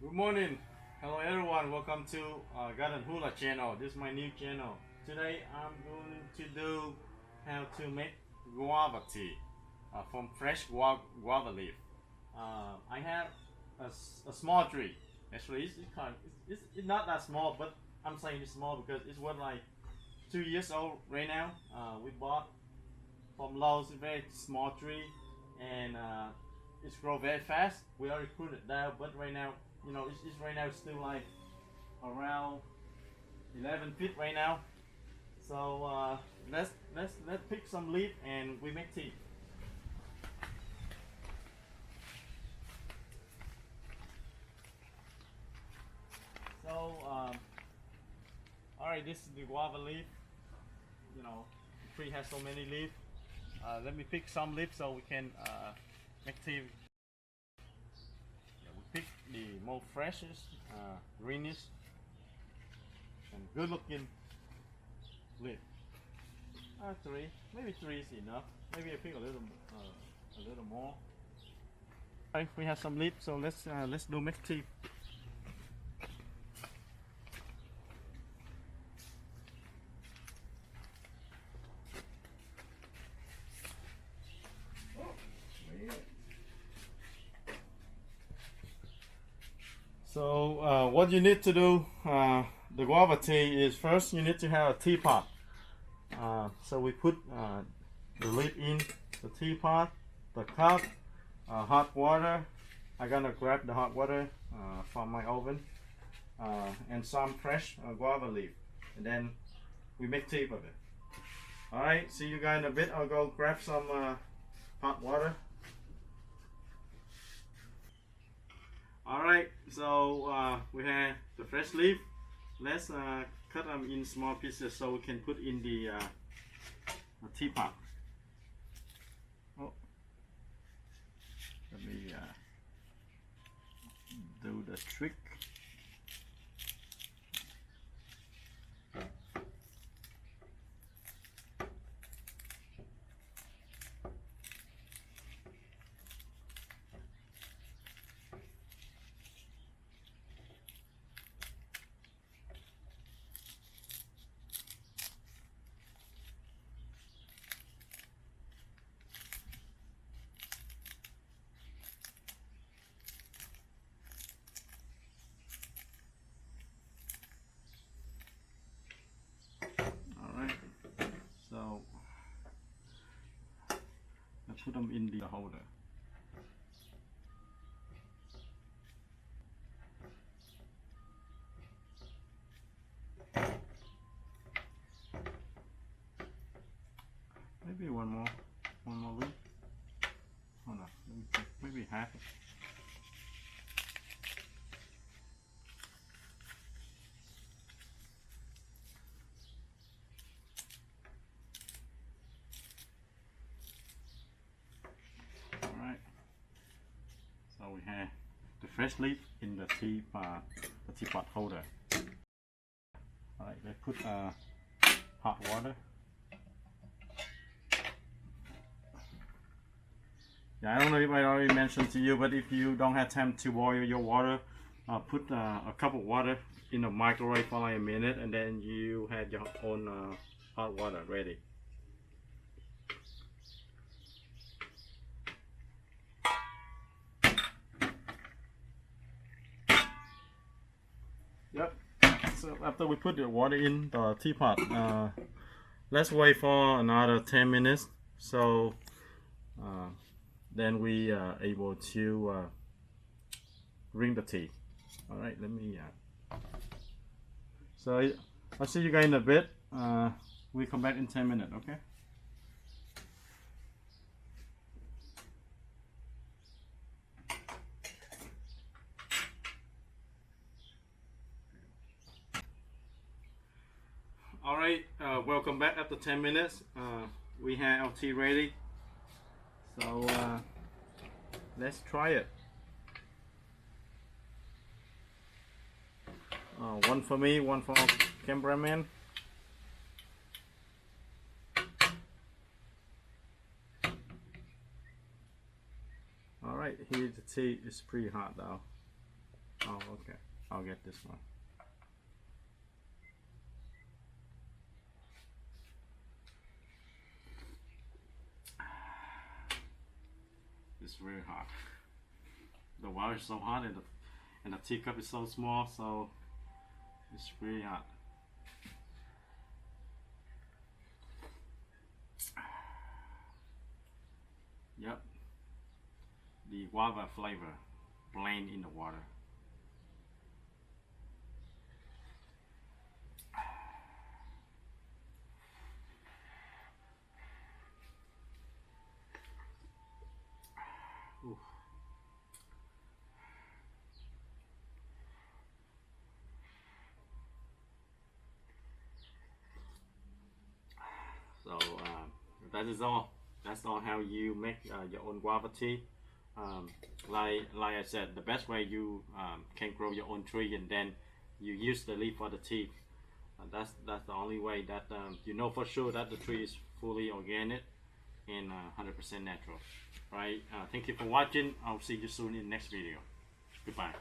Good morning, hello everyone. Welcome to GardenHula channel. This is my new channel. Today I'm going to do how to make guava tea from fresh guava leaf. I have a small tree. Actually, it's not that small, but I'm saying it's small because it's what like 2 years old right now. We bought from Lowe's, a very small tree, and it's grow very fast. We already pruned it down, but right now, it's right now still like around 11 feet right now. So let's pick some leaf and we make tea. So all right, this is the guava leaf. The tree has so many leaves. Let me pick some leaves so we can make tea. Yeah, we pick the most freshest, greenish, and good looking leaf. Three, maybe three is enough. Maybe I pick a little more. Alright, we have some leaves, so let's do make tea. So what you need to do, the guava tea, is first you need to have a teapot. So we put the lid in the teapot, the cup, hot water. I'm gonna grab the hot water from my oven, and some fresh guava leaf, and then we make tea with it. Alright, see you guys in a bit. I'll go grab some hot water. Alright, so we have the fresh leaf. Let's cut them in small pieces so we can put in the teapot. Oh, let me do the trick. So I put them in the holder. Maybe one more leaf. Oh no, maybe half. So we have the fresh leaf in the teapot holder. Alright, let's put hot water. Yeah, I don't know if I already mentioned to you, but if you don't have time to boil your water, put a cup of water in the microwave for like a minute, and then you have your own hot water ready. Yep. So after we put the water in the teapot, let's wait for another 10 minutes. So then we are able to drink the tea. All right, let me. So I'll see you guys in a bit. We come back in 10 minutes. Okay. Alright, welcome back after 10 minutes. We have our tea ready. So let's try it. One for me, one for cameraman. Alright, here the tea is pretty hot though. Oh, okay. I'll get this one. It's really hot. The water is so hot and the teacup is so small, so it's really hot. Yep. The guava flavor blend in the water. Oof. So that is all. That's all how you make your own guava tea. Like I said, the best way you can grow your own tree and then you use the leaf for the tea. That's the only way that you know for sure that the tree is fully organic and 100% natural. Right? Thank you for watching. I'll see you soon in the next video. Goodbye.